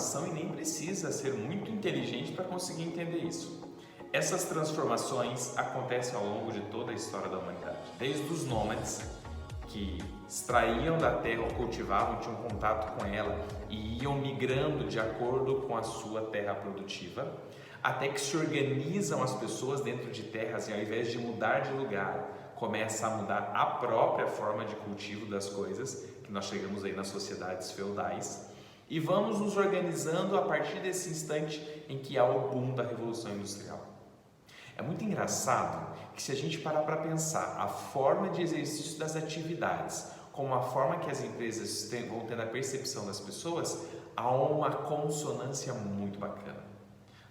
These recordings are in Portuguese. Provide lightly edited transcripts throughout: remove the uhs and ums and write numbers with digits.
informação e nem precisa ser muito inteligente para conseguir entender isso. Essas transformações acontecem ao longo de toda a história da humanidade, desde os nômades, que extraíam da terra ou cultivavam, tinham contato com ela e iam migrando de acordo com a sua terra produtiva, até que se organizam as pessoas dentro de terras e ao invés de mudar de lugar, começa a mudar a própria forma de cultivo das coisas, que nós chegamos aí nas sociedades feudais, e vamos nos organizando a partir desse instante em que há o boom da Revolução Industrial. É muito engraçado que se a gente parar para pensar a forma de exercício das atividades, como a forma que as empresas vão tendo a percepção das pessoas, há uma consonância muito bacana.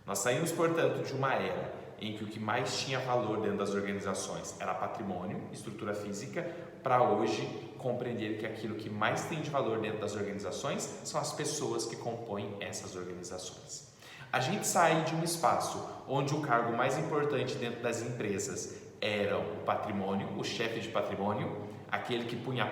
Nós saímos, portanto, de uma era em que o que mais tinha valor dentro das organizações era patrimônio, estrutura física, para hoje compreender que aquilo que mais tem de valor dentro das organizações são as pessoas que compõem essas organizações. A gente sai de um espaço onde o cargo mais importante dentro das empresas era o patrimônio, o chefe de patrimônio, aquele que punha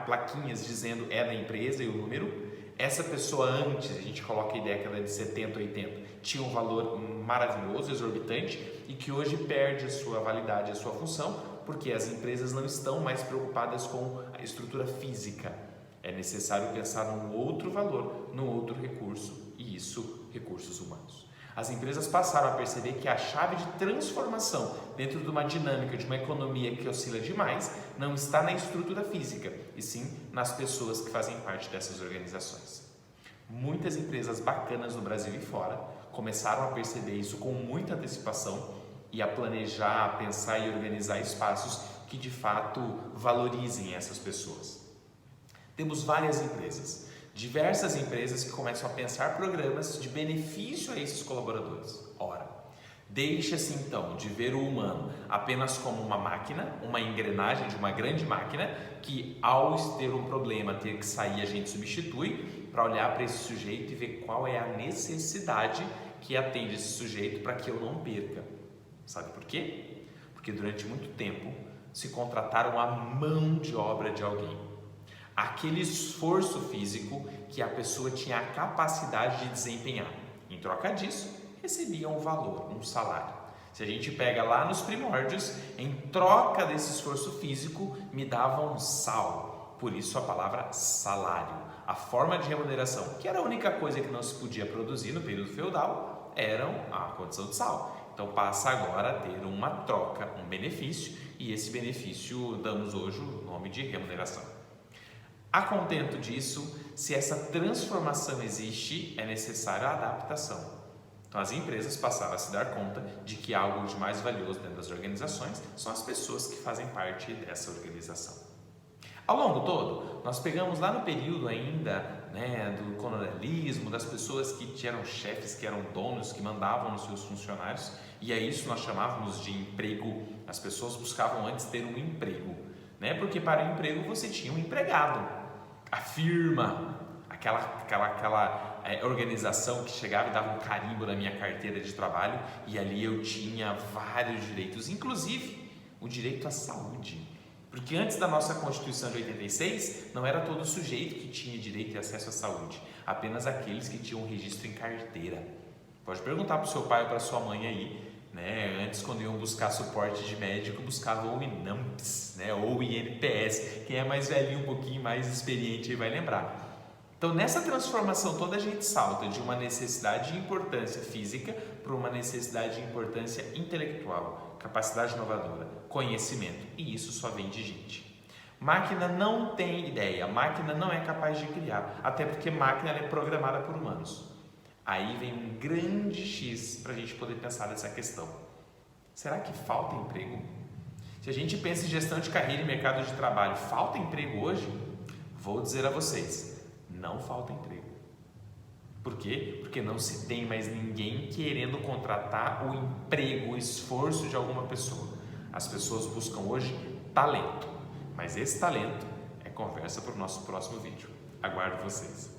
plaquinhas dizendo é da empresa e o número. Essa pessoa antes, a gente coloca a ideia que ela é de 70, 80, tinha um valor maravilhoso, exorbitante e que hoje perde a sua validade, a sua função, porque as empresas não estão mais preocupadas com a estrutura física. É necessário pensar num outro valor, num outro recurso, e isso, recursos humanos. As empresas passaram a perceber que a chave de transformação dentro de uma dinâmica de uma economia que oscila demais não está na estrutura física, e sim nas pessoas que fazem parte dessas organizações. Muitas empresas bacanas no Brasil e fora começaram a perceber isso com muita antecipação e a planejar, a pensar e organizar espaços que de fato valorizem essas pessoas. Temos várias empresas, diversas empresas que começam a pensar programas de benefício a esses colaboradores. Ora, deixa-se então de ver o humano apenas como uma máquina, uma engrenagem de uma grande máquina que ao ter um problema, ter que sair, a gente substitui para olhar para esse sujeito e ver qual é a necessidade que atende esse sujeito para que eu não perca. Sabe por quê? Porque durante muito tempo se contrataram a mão de obra de alguém. Aquele esforço físico que a pessoa tinha a capacidade de desempenhar. Em troca disso, recebia um valor, um salário. Se a gente pega lá nos primórdios, em troca desse esforço físico, me davam um sal. Por isso a palavra salário. A forma de remuneração, que era a única coisa que não se podia produzir no período feudal, era a condição de sal. Então passa agora a ter uma troca, um benefício, e esse benefício damos hoje o nome de remuneração. A contento disso, se essa transformação existe, é necessária a adaptação. Então as empresas passaram a se dar conta de que algo de mais valioso dentro das organizações são as pessoas que fazem parte dessa organização. Ao longo todo, nós pegamos lá no período ainda do colonialismo, das pessoas que eram chefes, que eram donos, que mandavam nos seus funcionários, e a isso nós chamávamos de emprego. As pessoas buscavam antes ter um emprego, porque para o emprego você tinha um empregado. A firma, aquela organização que chegava e dava um carimbo na minha carteira de trabalho e ali eu tinha vários direitos, inclusive o direito à saúde. Porque antes da nossa Constituição de 86, não era todo sujeito que tinha direito e acesso à saúde, apenas aqueles que tinham registro em carteira. Pode perguntar para o seu pai ou para a sua mãe aí, antes quando iam buscar suporte de médico, buscavam o INAMPS, ou o INPS. Quem é mais velhinho, um pouquinho mais experiente aí vai lembrar. Então nessa transformação toda a gente salta de uma necessidade de importância física para uma necessidade de importância intelectual, capacidade inovadora, conhecimento, e isso só vem de gente. Máquina não tem ideia, máquina não é capaz de criar, até porque máquina é programada por humanos. Aí vem um grande X para a gente poder pensar nessa questão. Será que falta emprego? Se a gente pensa em gestão de carreira e mercado de trabalho, falta emprego hoje? Vou dizer a vocês, não falta emprego. Por quê? Porque não se tem mais ninguém querendo contratar o emprego, o esforço de alguma pessoa. As pessoas buscam hoje talento, mas esse talento é conversa para o nosso próximo vídeo. Aguardo vocês.